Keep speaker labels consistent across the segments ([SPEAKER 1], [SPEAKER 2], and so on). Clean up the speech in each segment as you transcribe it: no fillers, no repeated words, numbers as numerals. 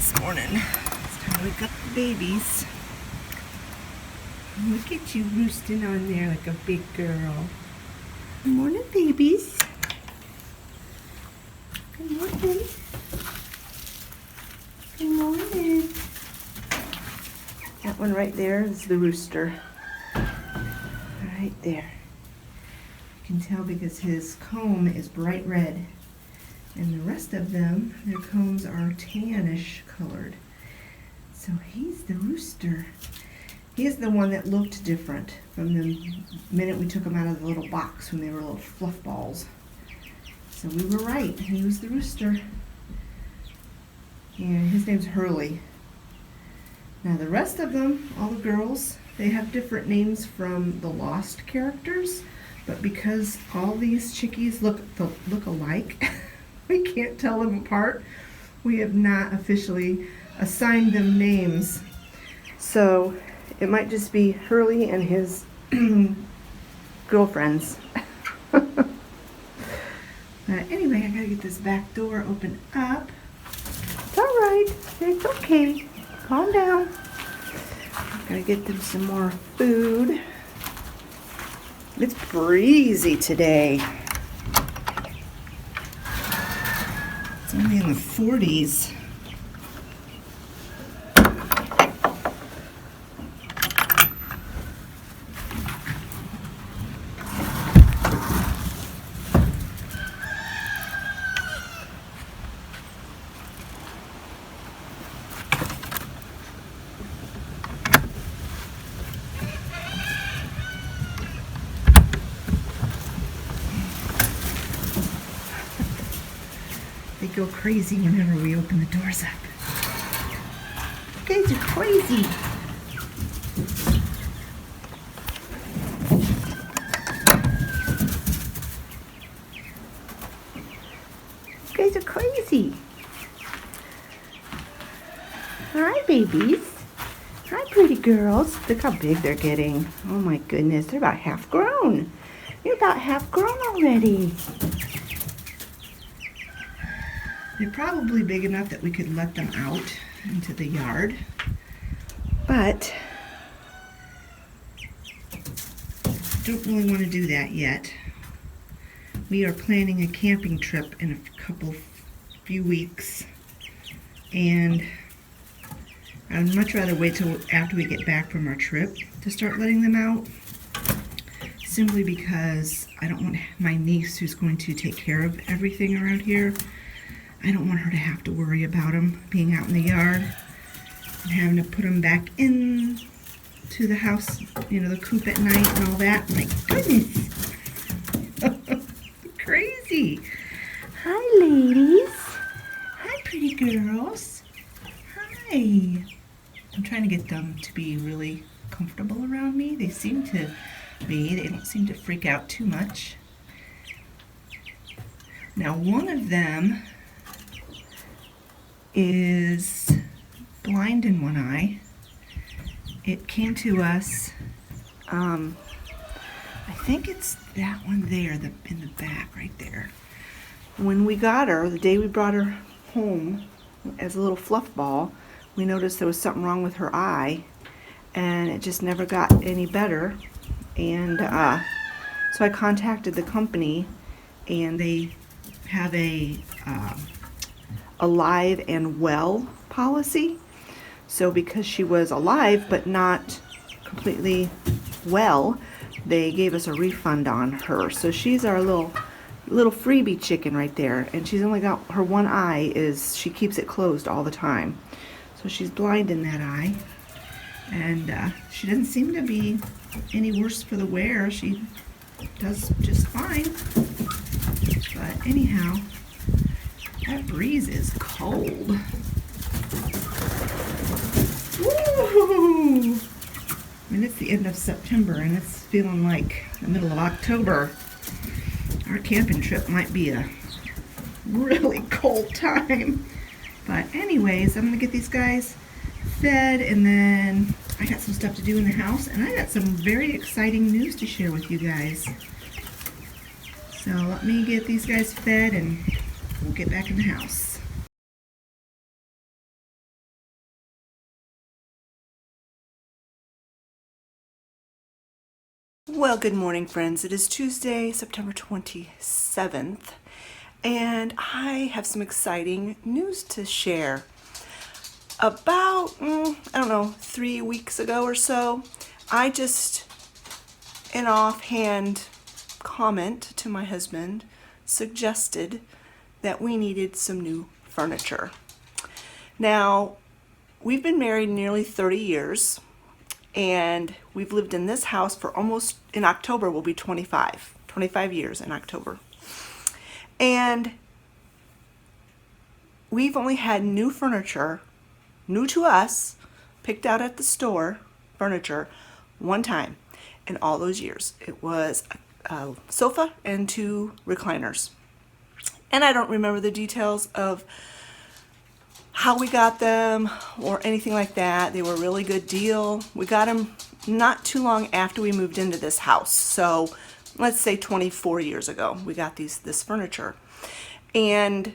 [SPEAKER 1] this morning. It's time to wake up the babies. Look at you roosting on there like a big girl. Good morning, babies. Good morning. Good morning. That one right there is the rooster. Right there. You can tell because his comb is bright red. And the rest of them, their combs are tannish colored. So he's the rooster. He's the one that looked different from the minute we took him out of the little box when they were little fluff balls. So we were right. He was the rooster. And his name's Hurley. Now the rest of them, all the girls, they have different names from the Lost characters. But because all these chickies look alike, we can't tell them apart. We have not officially assigned them names. So it might just be Hurley and his girlfriends. But anyway, I gotta get this back door open up. It's all right. It's okay. Calm down. Gotta get them some more food. It's breezy today. It's only in the 40s. They go crazy whenever we open the doors up. You guys are crazy. You guys are crazy. Hi, babies. Hi, pretty girls. Look how big they're getting. Oh my goodness, they're about half grown. You're about half grown already. They're probably big enough that we could let them out into the yard, but don't really want to do that yet. We are planning a camping trip in a few weeks, and I'd much rather wait till after we get back from our trip to start letting them out, simply because I don't want my niece, who's going to take care of everything around here, I don't want her to have to worry about them being out in the yard and having to put them back in to the house, you know, the coop at night and all that. My goodness. Crazy. Hi, ladies. Hi, pretty girls. Hi. I'm trying to get them to be really comfortable around me. They seem to be. They don't seem to freak out too much. Now, one of them is blind in one eye. It came to us, I think it's that one there, in the back right there. When we got her, the day we brought her home as a little fluff ball, we noticed there was something wrong with her eye, and it just never got any better. And so I contacted the company, and they have a alive and well policy. So because she was alive but not completely well, they gave us a refund on her. So she's our little freebie chicken right there, and she's only got her one eye, she keeps it closed all the time. So she's blind in that eye, and she doesn't seem to be any worse for the wear. She does just fine. But anyhow, that breeze is cold. Woo! I mean, it's the end of September and it's feeling like the middle of October. Our camping trip might be a really cold time. But anyways, I'm gonna get these guys fed, and then I got some stuff to do in the house, and I got some very exciting news to share with you guys. So let me get these guys fed and we'll get back in the house.
[SPEAKER 2] Well, good morning, friends. It is Tuesday, September 27th, and I have some exciting news to share. About, I don't know, 3 weeks ago or so, I just, an offhand comment to my husband, suggested that we needed some new furniture. Now, we've been married nearly 30 years. And we've lived in this house for almost, in October will be 25 years in October. And we've only had new furniture, new to us, picked out at the store, furniture, one time in all those years. It was a sofa and 2 recliners. And I don't remember the details of how we got them or anything like that. They were a really good deal. We got them not too long after we moved into this house. So let's say 24 years ago, we got this furniture. And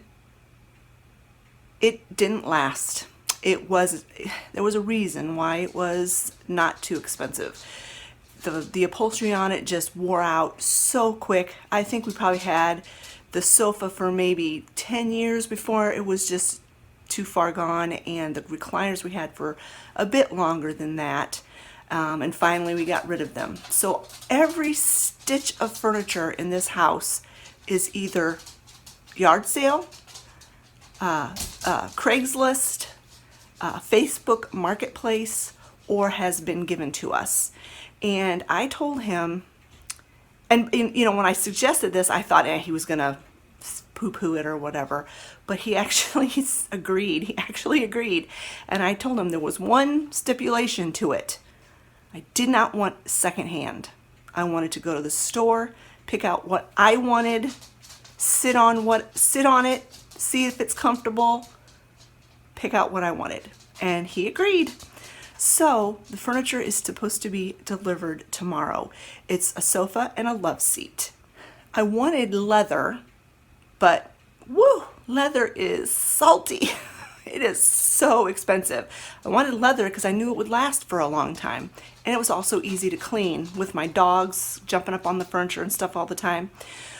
[SPEAKER 2] it didn't last. There was a reason why it was not too expensive. The upholstery on it just wore out so quick. I think we probably had the sofa for maybe 10 years before it was just too far gone, and the recliners we had for a bit longer than that, and finally we got rid of them. So every stitch of furniture in this house is either yard sale, Craigslist, Facebook Marketplace, or has been given to us. And I told him, and when I suggested this, I thought he was gonna poo-poo it or whatever, but he actually agreed. And I told him there was one stipulation to it. I did not want secondhand. I wanted to go to the store, pick out what I wanted, sit on it, see if it's comfortable, pick out what I wanted. And he agreed. So the furniture is supposed to be delivered tomorrow. It's a sofa and a love seat. I wanted leather, but leather is salty. It is so expensive. I wanted leather because I knew it would last for a long time. And it was also easy to clean with my dogs jumping up on the furniture and stuff all the time.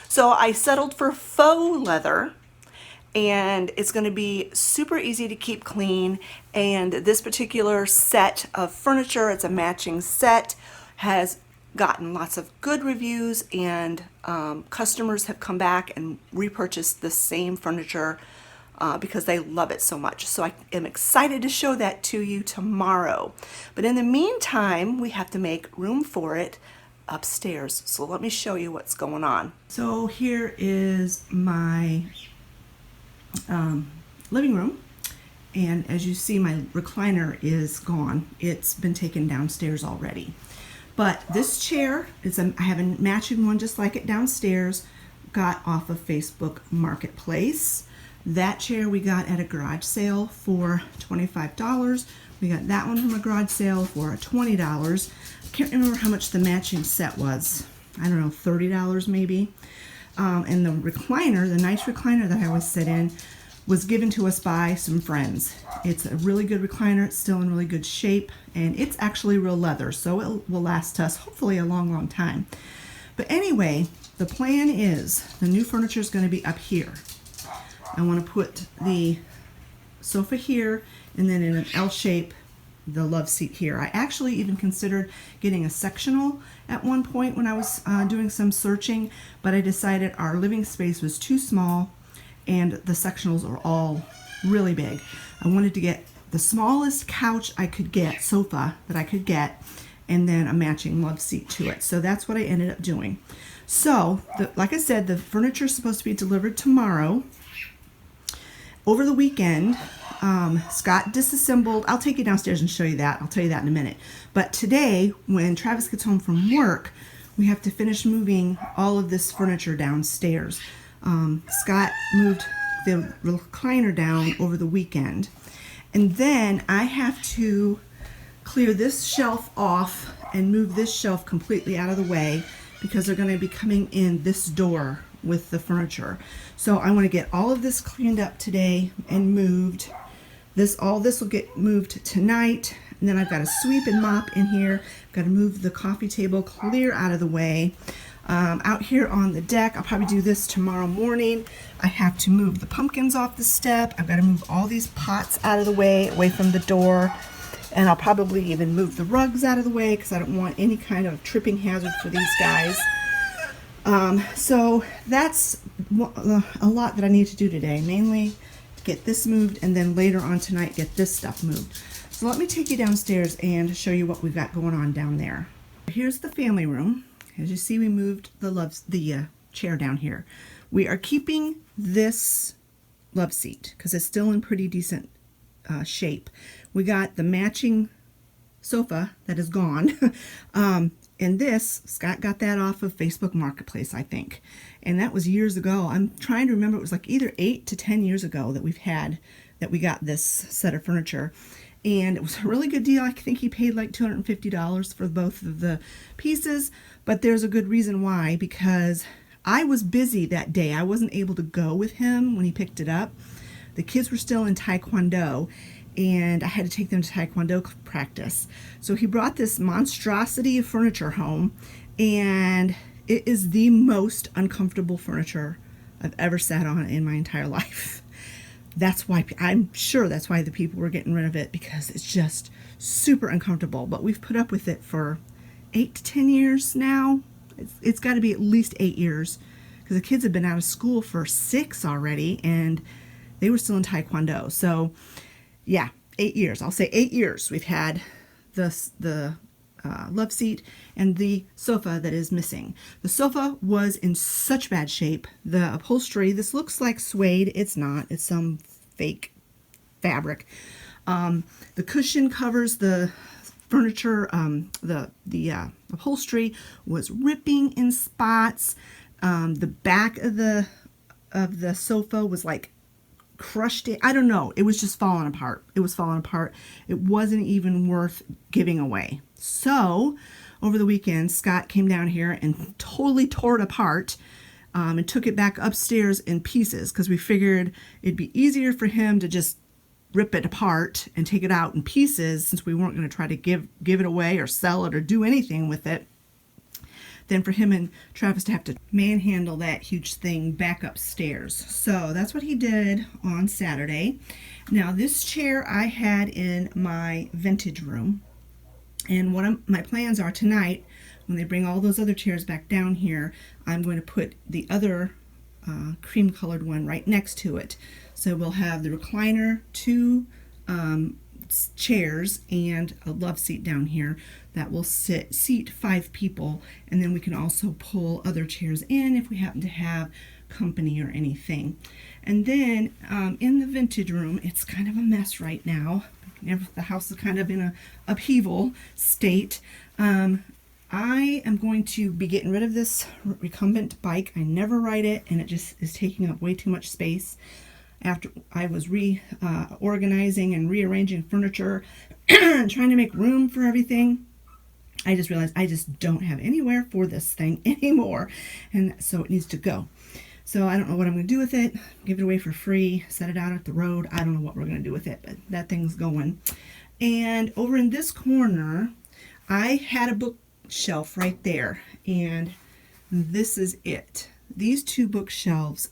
[SPEAKER 2] So I settled for faux leather, and it's going to be super easy to keep clean. And this particular set of furniture, it's a matching set, has gotten lots of good reviews, and customers have come back and repurchased the same furniture because they love it so much. So I am excited to show that to you tomorrow. But in the meantime, we have to make room for it upstairs. So let me show you what's going on. So here is my living room. And as you see, my recliner is gone. It's been taken downstairs already. But this chair, I have a matching one just like it downstairs, got off of Facebook Marketplace. That chair we got at a garage sale for $25. We got that one from a garage sale for $20. I can't remember how much the matching set was. I don't know, $30 maybe. And the recliner, the nice recliner that I always sit in, was given to us by some friends. It's a really good recliner. It's still in really good shape, and it's actually real leather, so it will last us hopefully a long, long time. But anyway, the plan is the new furniture is going to be up here. I want to put the sofa here, and then in an L shape, the love seat here. I actually even considered getting a sectional at one point when I was doing some searching, but I decided our living space was too small and the sectionals are all really big. I wanted to get the smallest couch I could get, sofa that I could get, and then a matching love seat to it. So that's what I ended up doing. So, like I said, the furniture is supposed to be delivered tomorrow. Over the weekend, Scott disassembled. I'll take you downstairs and show you that. I'll tell you that in a minute. But today, when Travis gets home from work, we have to finish moving all of this furniture downstairs. Scott moved the recliner down over the weekend. And then I have to clear this shelf off and move this shelf completely out of the way because they're going to be coming in this door with the furniture. So I want to get all of this cleaned up today and moved. All this will get moved tonight. And then I've got to sweep and mop in here. Got to move the coffee table clear out of the way. Out here on the deck, I'll probably do this tomorrow morning. I have to move the pumpkins off the step. I've got to move all these pots out of the way, away from the door. And I'll probably even move the rugs out of the way because I don't want any kind of tripping hazard for these guys. So that's a lot that I need to do today. Mainly get this moved, and then later on tonight get this stuff moved. So let me take you downstairs and show you what we've got going on down there. Here's the family room. As you see, we moved the chair down here. We are keeping this love seat because it's still in pretty decent shape. We got the matching sofa that is gone. And this, Scott got that off of Facebook Marketplace, I think. And that was years ago. I'm trying to remember, it was like either 8 to 10 years ago that we got this set of furniture. And it was a really good deal. I think he paid like $250 for both of the pieces. But there's a good reason why, because I was busy that day. I wasn't able to go with him when he picked it up. The kids were still in Taekwondo, and I had to take them to Taekwondo practice. So he brought this monstrosity of furniture home, and it is the most uncomfortable furniture I've ever sat on in my entire life. That's why, I'm sure that's why the people were getting rid of it, because it's just super uncomfortable. But we've put up with it for 8 to 10 years now. It's got to be at least 8 years, because the kids have been out of school for 6 already, and they were still in Taekwondo. So yeah, 8 years. I'll say 8 years we've had the love seat and the sofa that is missing. The sofa was in such bad shape. The upholstery, this looks like suede. It's not. It's some fake fabric. The cushion covers the furniture. The upholstery was ripping in spots. The back of the sofa was like crushed it. I don't know. It was just falling apart. It was falling apart. It wasn't even worth giving away. So over the weekend, Scott came down here and totally tore it apart and took it back upstairs in pieces, because we figured it'd be easier for him to just rip it apart and take it out in pieces, since we weren't going to try to give it away or sell it or do anything with it, than for him and Travis to have to manhandle that huge thing back upstairs. So that's what he did on Saturday. Now this chair I had in my vintage room, and what my plans are tonight, when they bring all those other chairs back down here, I'm going to put the other cream colored one right next to it. So we'll have the recliner, 2 chairs, and a love seat down here that will seat 5 people, and then we can also pull other chairs in if we happen to have company or anything. And then in the vintage room, it's kind of a mess right now. The house is kind of in a upheaval state. I am going to be getting rid of this recumbent bike. I never ride it, and it just is taking up way too much space. After I was organizing and rearranging furniture and trying to make room for everything, I just realized I just don't have anywhere for this thing anymore, and so it needs to go. So I don't know what I'm going to do with it. Give it away for free, set it out at the road. I don't know what we're going to do with it, but that thing's going. And over in this corner, I had a bookshelf right there, and this is it. These 2 bookshelves,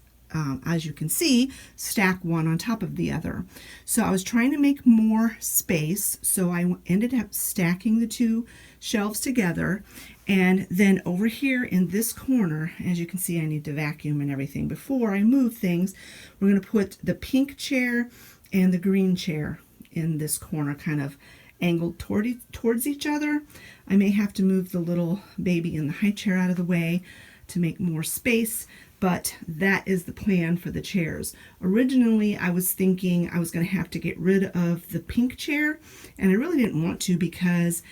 [SPEAKER 2] as you can see, stack one on top of the other. So I was trying to make more space, so I ended up stacking the 2 shelves together. And then over here in this corner, as you can see, I need to vacuum and everything. Before I move things, we're going to put the pink chair and the green chair in this corner, kind of angled towards each other. I may have to move the little baby in the high chair out of the way to make more space, but that is the plan for the chairs. Originally, I was thinking I was going to have to get rid of the pink chair, and I really didn't want to, because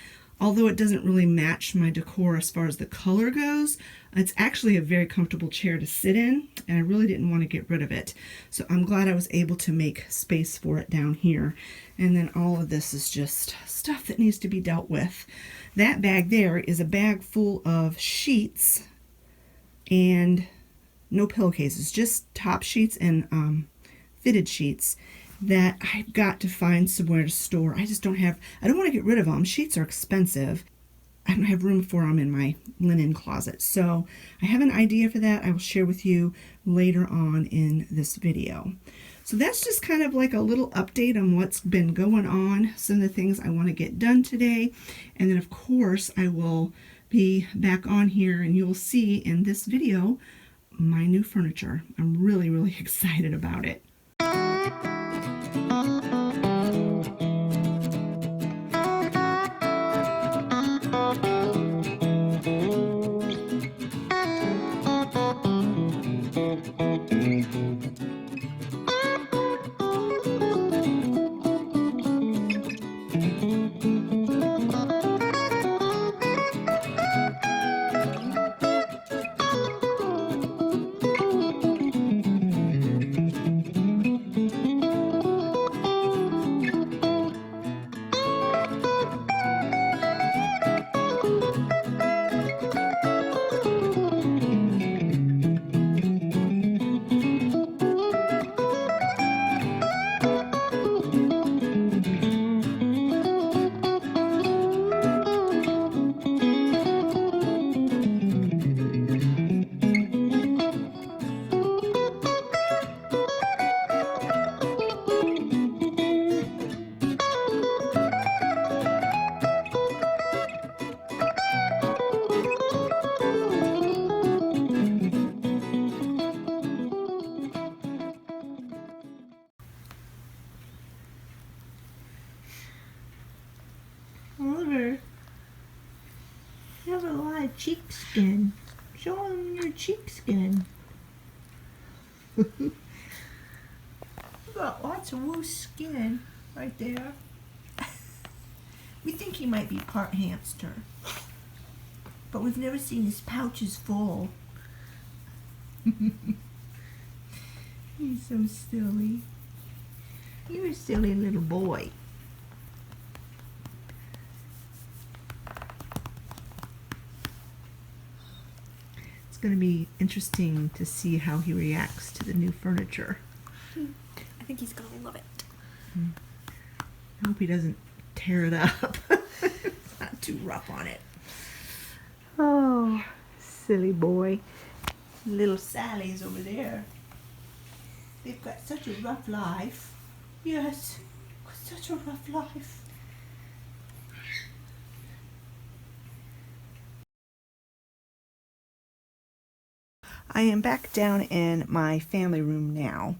[SPEAKER 2] although it doesn't really match my decor as far as the color goes, it's actually a very comfortable chair to sit in, and I really didn't want to get rid of it. So I'm glad I was able to make space for it down here. And then all of this is just stuff that needs to be dealt with. That bag there is a bag full of sheets and no pillowcases, just top sheets and fitted sheets. that I've got to find somewhere to store. I just don't want to get rid of them. Sheets are expensive. I don't have room for them in my linen closet. So I have an idea for that. I will share with you later on in this video. So that's just kind of like a little update on what's been going on, some of the things I want to get done today. And then of course I will be back on here and you'll see in this video my new furniture. I'm really, really excited about it.
[SPEAKER 3] Oliver, you have a lot of cheek skin. Show them your cheek skin. You got lots of loose skin right there. We think he might be part hamster, but we've never seen his pouches full. He's so silly. You're a silly little boy.
[SPEAKER 2] It's going to be interesting to see how he reacts to the new furniture.
[SPEAKER 3] I think he's gonna love it.
[SPEAKER 2] I hope he doesn't tear it up. It's not too rough on it.
[SPEAKER 3] Oh, silly boy. Little Sally's over there. They've got such a rough life. Yes, got such a rough life.
[SPEAKER 2] I am back down in my family room now,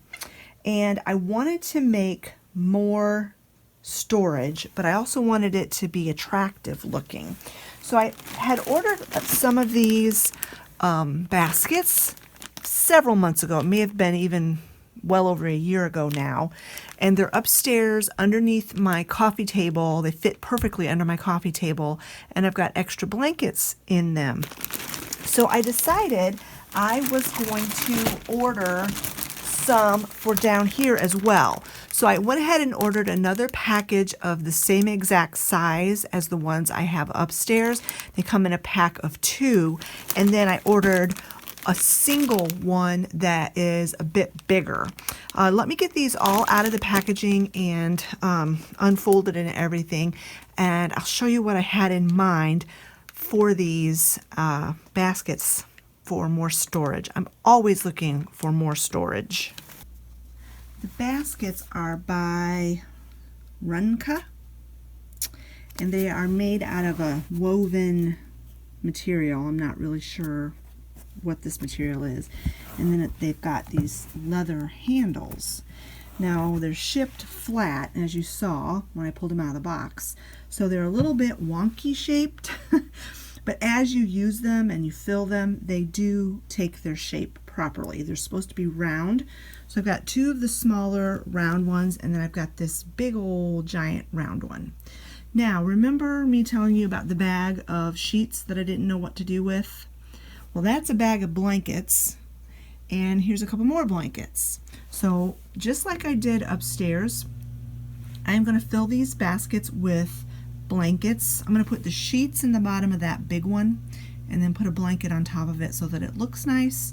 [SPEAKER 2] and I wanted to make more storage, but I also wanted it to be attractive looking. So I had ordered some of these baskets several months ago. It may have been even well over a year ago now, and they're upstairs underneath my coffee table. They fit perfectly under my coffee table, and I've got extra blankets in them. So I decided I was going to order some for down here as well. So I went ahead and ordered another package of the same exact size as the ones I have upstairs. They come in a pack of 2, and then I ordered a single one that is a bit bigger. Let me get these all out of the packaging and unfolded and everything, and I'll show you what I had in mind for these baskets for more storage. I'm always looking for more storage. The baskets are by Runka, and they are made out of a woven material. I'm not really sure what this material is. And then they've got these leather handles. Now they're shipped flat, as you saw when I pulled them out of the box. So they're a little bit wonky shaped, but as you use them and you fill them, they do take their shape properly. They're supposed to be round. So I've got 2 of the smaller round ones, and then I've got this big old giant round one. Now, remember me telling you about the bag of sheets that I didn't know what to do with? Well, that's a bag of blankets, and here's a couple more blankets. So just like I did upstairs, I'm going to fill these baskets with blankets. I'm going to put the sheets in the bottom of that big one and then put a blanket on top of it so that it looks nice.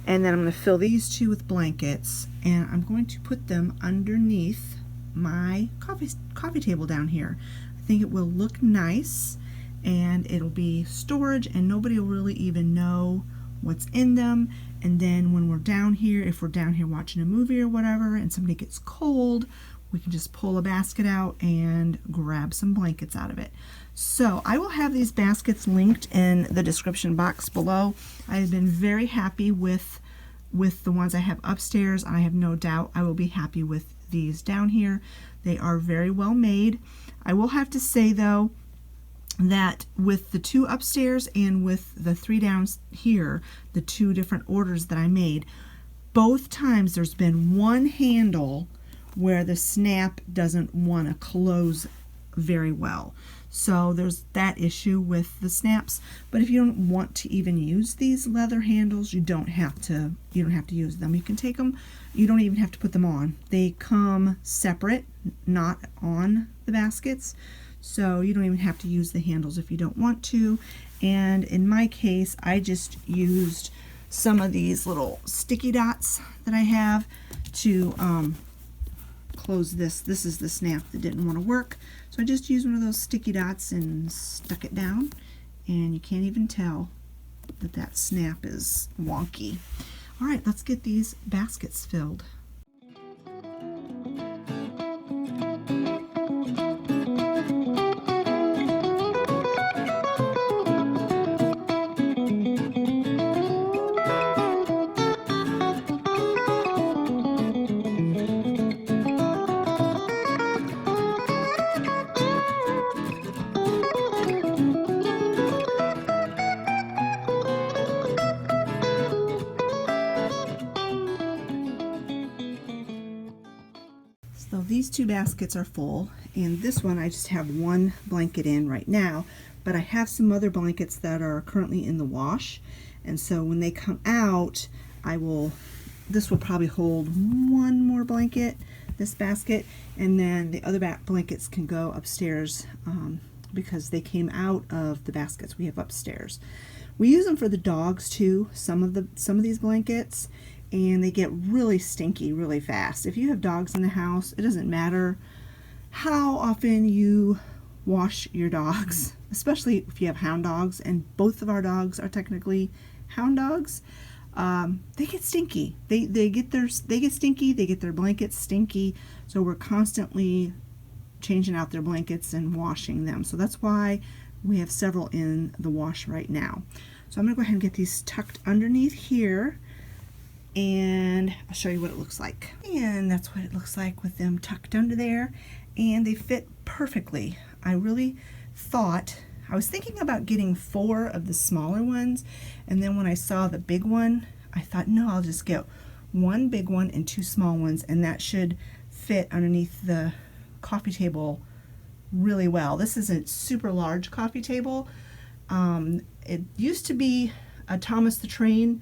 [SPEAKER 2] And then I'm going to fill these two with blankets, and I'm going to put them underneath my coffee table down here. I think it will look nice, and it'll be storage, and nobody will really even know what's in them. And then when we're down here, if we're down here watching a movie or whatever, and somebody gets cold, we can just pull a basket out and grab some blankets out of it. So I will have these baskets linked in the description box below. I have been very happy with the ones I have upstairs. I have no doubt I will be happy with these down here. They are very well made. I will have to say though that with the two upstairs and with the three down here, the two different orders that I made, both times there's been one handle where the snap doesn't want to close very well. So there's that issue with the snaps. But if you don't want to even use these leather handles, you don't have to use them. You can take them, you don't even have to put them on. They come separate, not on the baskets. So you don't even have to use the handles if you don't want to. And in my case, I just used some of these little sticky dots that I have to close this. This is the snap that didn't want to work. So I just used one of those sticky dots and stuck it down, and you can't even tell that that snap is wonky. All right, let's get these baskets filled. So these two baskets are full, and this one I just have one blanket in right now, but I have some other blankets that are currently in the wash, and so when they come out, this will probably hold one more blanket, this basket, and then the other blankets can go upstairs because they came out of the baskets we have upstairs. We use them for the dogs too, some of these blankets, and they get really stinky really fast. If you have dogs in the house, it doesn't matter how often you wash your dogs, especially if you have hound dogs, and both of our dogs are technically hound dogs. They get stinky. They get stinky. They get their blankets stinky. So we're constantly changing out their blankets and washing them. So that's why we have several in the wash right now. So I'm gonna go ahead and get these tucked underneath here, and I'll show you what it looks like. And that's what it looks like with them tucked under there, and they fit perfectly. I really thought, I was thinking about getting 4 of the smaller ones, and then when I saw the big one, I thought, no, I'll just get 1 big one and 2 small ones, and that should fit underneath the coffee table really well. This is a super large coffee table. It used to be a Thomas the Train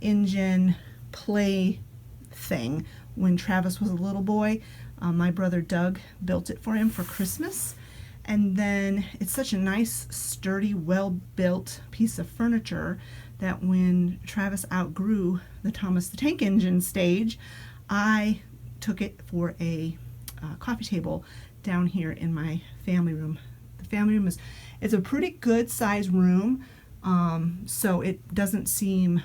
[SPEAKER 2] engine play thing when Travis was a little boy. My brother Doug built it for him for Christmas, and then it's such a nice, sturdy, well-built piece of furniture that when Travis outgrew the Thomas the Tank Engine stage, I took it for a coffee table down here in my family room. The family room it's a pretty good size room, so it doesn't seem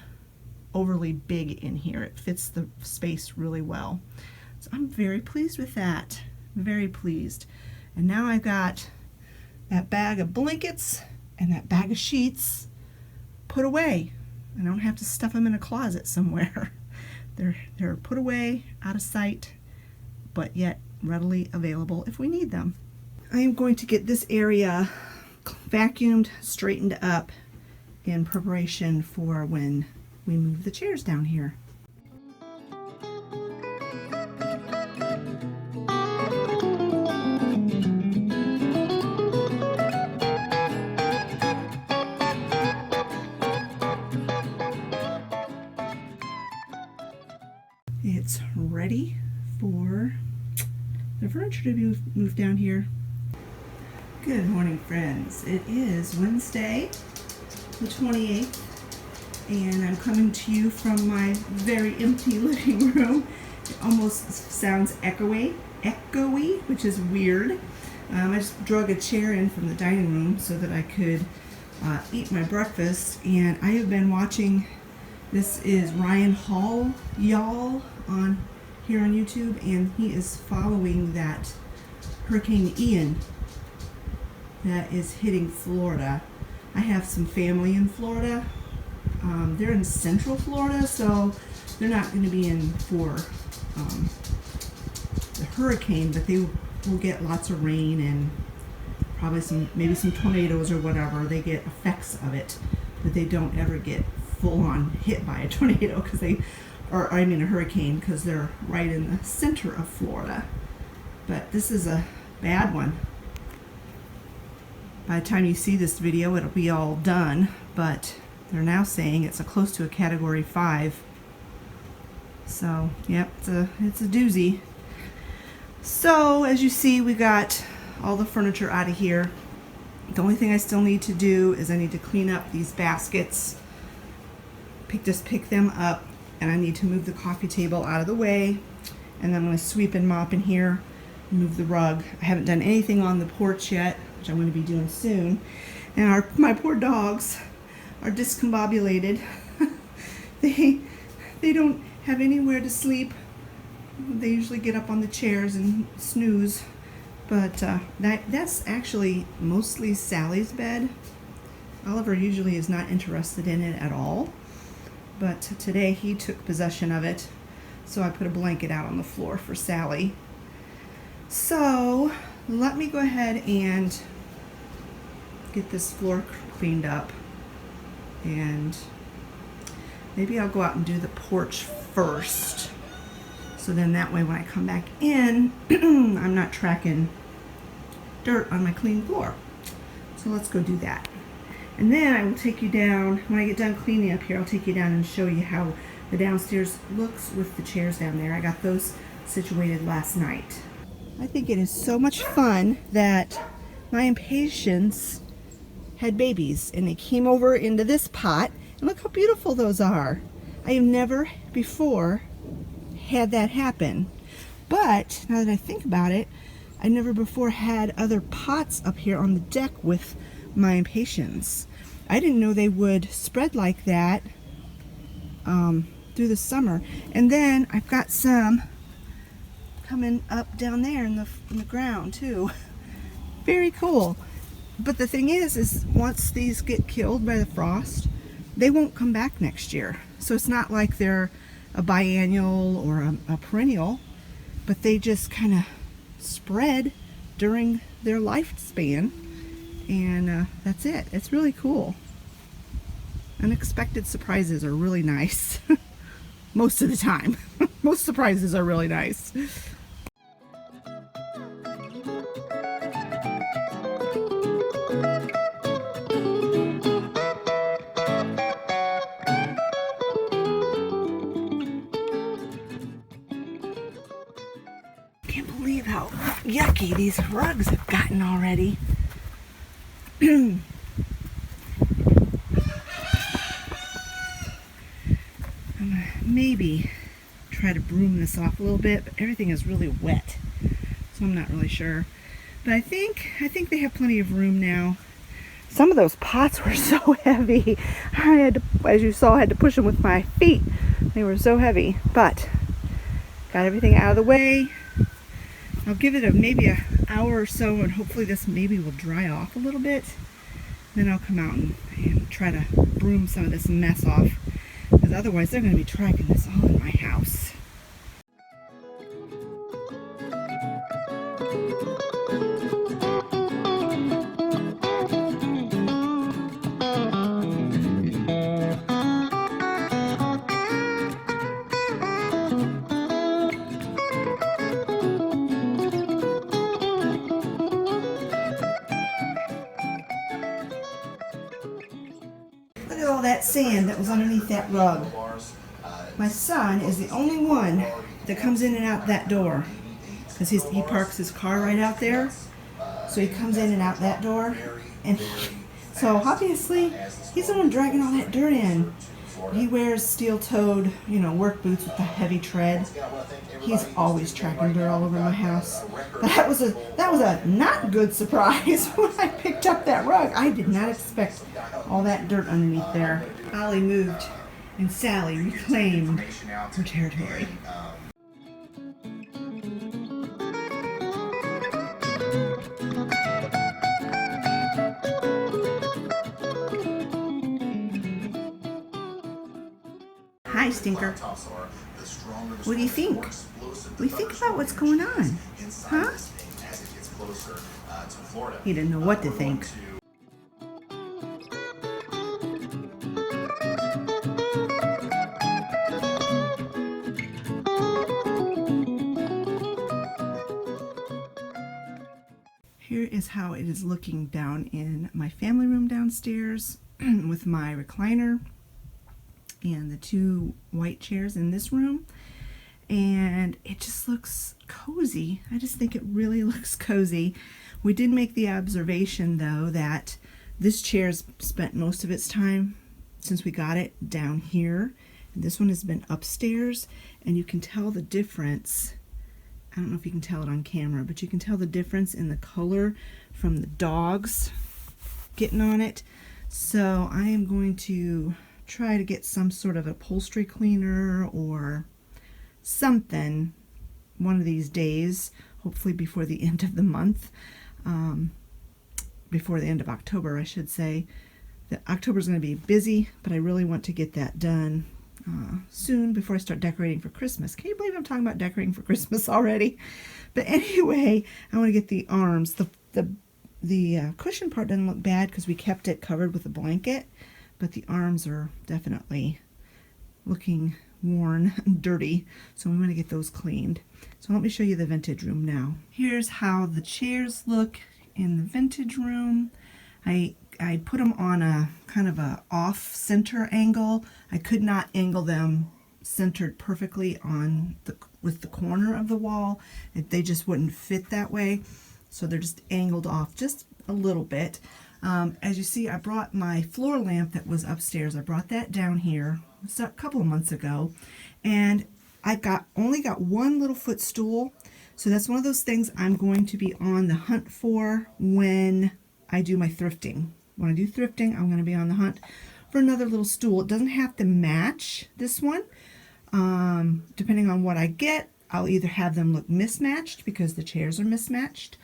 [SPEAKER 2] overly big in here. It fits the space really well. So I'm very pleased with that. Very pleased. And now I've got that bag of blankets and that bag of sheets put away. I don't have to stuff them in a closet somewhere. They're put away, out of sight, but yet readily available if we need them. I am going to get this area vacuumed, straightened up in preparation for when we move the chairs down here. It's ready for the furniture to be moved down here. Good morning, friends. It is Wednesday, the 28th, and I'm coming to you from my very empty living room. It almost sounds echoey, which is weird. I just drug a chair in from the dining room so that I could eat my breakfast, and I have been watching. This is Ryan Hall, y'all, on here on YouTube, and he is following that Hurricane Ian that is hitting Florida. I have some family in Florida. They're in Central Florida, so they're not going to be in for the hurricane, but they will get lots of rain and probably maybe some tornadoes or whatever. They get effects of it, but they don't ever get full on hit by a tornado a hurricane, because they're right in the center of Florida. But this is a bad one. By the time you see this video, it'll be all done, but they're now saying it's close to a Category 5. So, yep, it's a doozy. So, as you see, we got all the furniture out of here. The only thing I still need to do is I need to clean up these baskets. Just pick them up, and I need to move the coffee table out of the way. And then I'm going to sweep and mop in here, move the rug. I haven't done anything on the porch yet, which I'm going to be doing soon. And my poor dogs are discombobulated. They don't have anywhere to sleep. They usually get up on the chairs and snooze. But that's actually mostly Sally's bed. Oliver usually is not interested in it at all. But today he took possession of it. So I put a blanket out on the floor for Sally. So let me go ahead and get this floor cleaned up. And maybe I'll go out and do the porch first. So then that way when I come back in, I'm not tracking dirt on my clean floor. So let's go do that. And then I will take you down, when I get done cleaning up here, I'll take you down and show you how the downstairs looks with the chairs down there. I got those situated last night. I think it is so much fun that my impatiens had babies, and they came over into this pot, and look how beautiful those are. I have never before had that happen. But now that I think about it, I never before had other pots up here on the deck with my impatiens. I didn't know they would spread like that through the summer. And then I've got some coming up down there in the ground too. Very cool. But the thing is once these get killed by the frost, they won't come back next year. So it's not like they're a biennial or a perennial, but they just kind of spread during their lifespan, and that's it. It's really cool. Unexpected surprises are really nice. Most of the time. Most surprises are really nice. Can't believe how yucky these rugs have gotten already. I'm gonna maybe try to broom this off a little bit, but everything is really wet, so I'm not really sure. But I think they have plenty of room now. Some of those pots were so heavy. I had to, as you saw, I had to push them with my feet. They were so heavy, but got everything out of the way. I'll give it maybe an hour or so, and hopefully this maybe will dry off a little bit. Then I'll come out and try to broom some of this mess off, because otherwise they're going to be tracking this all in my house. Look at all that sand that was underneath that rug. My son is the only one that comes in and out that door, because he parks his car right out there. So he comes in and out that door, and so obviously he's the one dragging all that dirt in. He wears steel-toed, you know, work boots with the heavy tread. He's always tracking dirt all over my house. That was a not good surprise when I picked up that rug. I did not expect all that dirt underneath there. Ollie moved and Sally reclaimed her territory. Hi, Stinker. What do you think? What do you think about what's going on? Huh? He didn't know what to think. Here is how it is looking down in my family room downstairs with my recliner and the two white chairs in this room, and it just looks cozy. I just think it really looks cozy. We did make the observation though that this chair's spent most of its time since we got it down here, and this one has been upstairs, and you can tell the difference. I don't know if you can tell it on camera, but you can tell the difference in the color from the dogs getting on it. So I am going to try to get some sort of upholstery cleaner or something one of these days, hopefully before the end of the month, before the end of October, I should say. October is going to be busy, but I really want to get that done soon before I start decorating for Christmas. Can you believe I'm talking about decorating for Christmas already? But anyway, I want to get the arms. The cushion part doesn't look bad because we kept it covered with a blanket, but the arms are definitely looking worn and dirty, so we want to get those cleaned. So let me show you the vintage room now. Here's how the chairs look in the vintage room. I put them on a kind of a off-center angle. I could not angle them centered perfectly on with the corner of the wall. They just wouldn't fit that way, so they're just angled off just a little bit. As you see, I brought my floor lamp that was upstairs. I brought that down here a couple of months ago, and I only got one little footstool, so that's one of those things I'm going to be on the hunt for when I do my thrifting. When I do thrifting, I'm going to be on the hunt for another little stool. It doesn't have to match this one. Depending on what I get, I'll either have them look mismatched because the chairs are mismatched,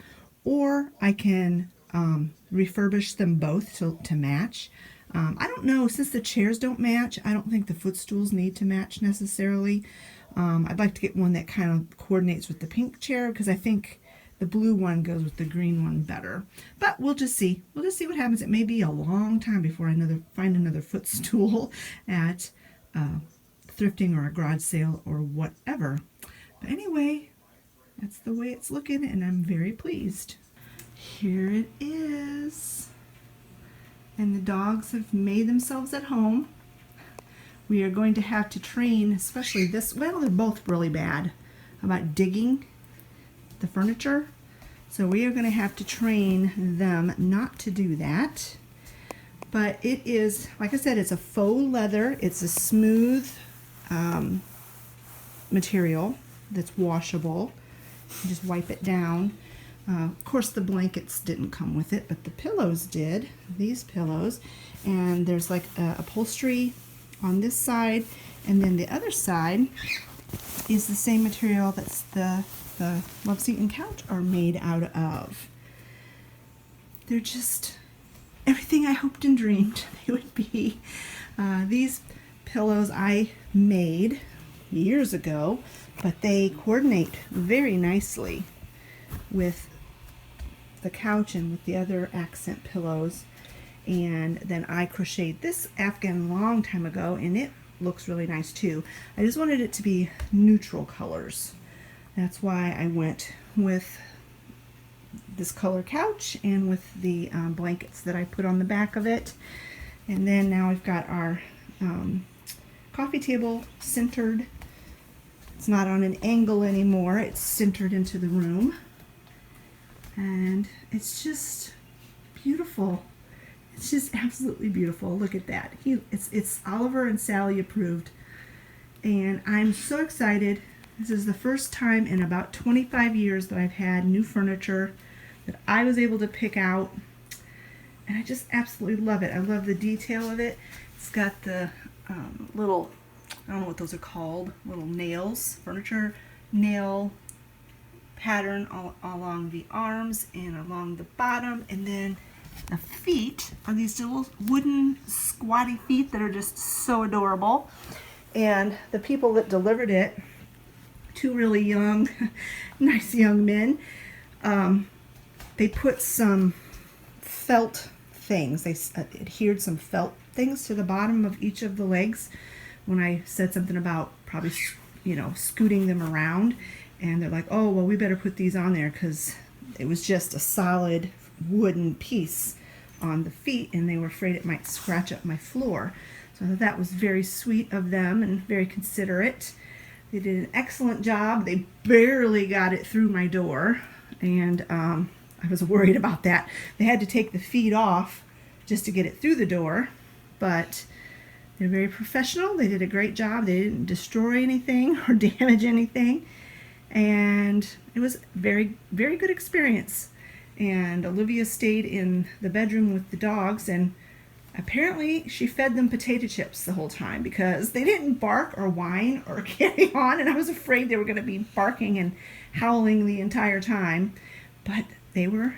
[SPEAKER 2] or I can refurbish them both to match. I don't know, since the chairs don't match, I don't think the footstools need to match necessarily. I'd like to get one that kind of coordinates with the pink chair because I think the blue one goes with the green one better. But we'll just see. We'll just see what happens. It may be a long time before I find another footstool at thrifting or a garage sale or whatever. But anyway, that's the way it's looking, and I'm very pleased. Here it is. And the dogs have made themselves at home. We are going to have to train, especially this, well, they're both really bad about digging the furniture. So we are going to have to train them not to do that. But it is, like I said, it's a faux leather. It's a smooth material that's washable. You just wipe it down. Of course, the blankets didn't come with it, but the pillows did. These pillows. And there's like upholstery on this side, and then the other side is the same material that's the love seat and couch are made out of. They're just everything I hoped and dreamed they would be. These pillows I made years ago, but they coordinate very nicely with the couch and with the other accent pillows. And then I crocheted this afghan a long time ago, and it looks really nice too. I just wanted it to be neutral colors. That's why I went with this color couch and with the blankets that I put on the back of it. And then now we've got our coffee table centered. It's not on an angle anymore. It's centered into the room. And it's just beautiful. It's just absolutely beautiful. Look at that. It's Oliver and Sally approved. And I'm so excited. This is the first time in about 25 years that I've had new furniture that I was able to pick out. And I just absolutely love it. I love the detail of it. It's got the little, I don't know what those are called, little nails, furniture nail pattern all along the arms and along the bottom. And then the feet are these little wooden squatty feet that are just so adorable. And the people that delivered it, two really young, nice young men, they put some felt things. They adhered some felt things to the bottom of each of the legs when I said something about probably, scooting them around. And they're like, oh, well, we better put these on there because it was just a solid wooden piece on the feet and they were afraid it might scratch up my floor. So I thought that was very sweet of them and very considerate. They did an excellent job. They barely got it through my door, and I was worried about that. They had to take the feet off just to get it through the door, but they're very professional. They did a great job. They didn't destroy anything or damage anything, and it was very, very good experience. And Olivia stayed in the bedroom with the dogs, and apparently she fed them potato chips the whole time because they didn't bark or whine or carry on, and I was afraid they were going to be barking and howling the entire time. But they were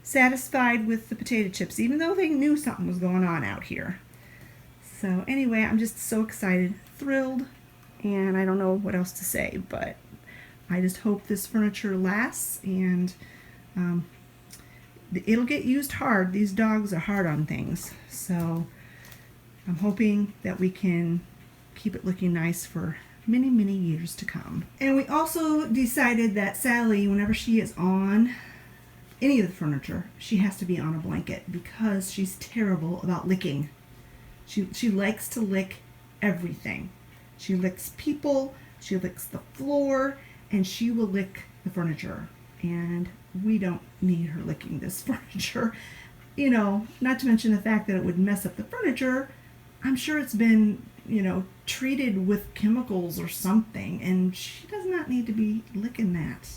[SPEAKER 2] satisfied with the potato chips, even though they knew something was going on out here. So anyway, I'm just so excited, thrilled, and I don't know what else to say, but I just hope this furniture lasts, and it'll get used hard. These dogs are hard on things, so I'm hoping that we can keep it looking nice for many, many years to come. And we also decided that Sally, whenever she is on any of the furniture, she has to be on a blanket because she's terrible about licking. She likes to lick everything. She licks people, she licks the floor, and she will lick the furniture. And we don't need her licking this furniture. Not to mention the fact that it would mess up the furniture. I'm sure it's been, treated with chemicals or something, and she does not need to be licking that.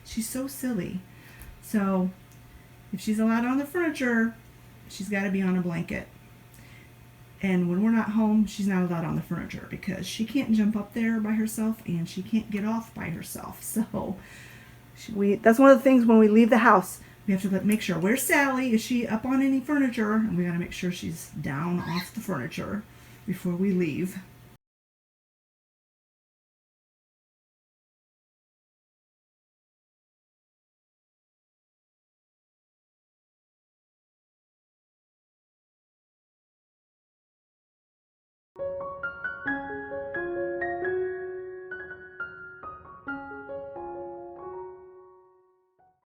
[SPEAKER 2] She's so silly. So if she's allowed on the furniture, she's got to be on a blanket. And when we're not home, she's not allowed on the furniture because she can't jump up there by herself and she can't get off by herself. So that's one of the things when we leave the house. We have to make sure, where's Sally? Is she up on any furniture? And we got to make sure she's down off the furniture before we leave.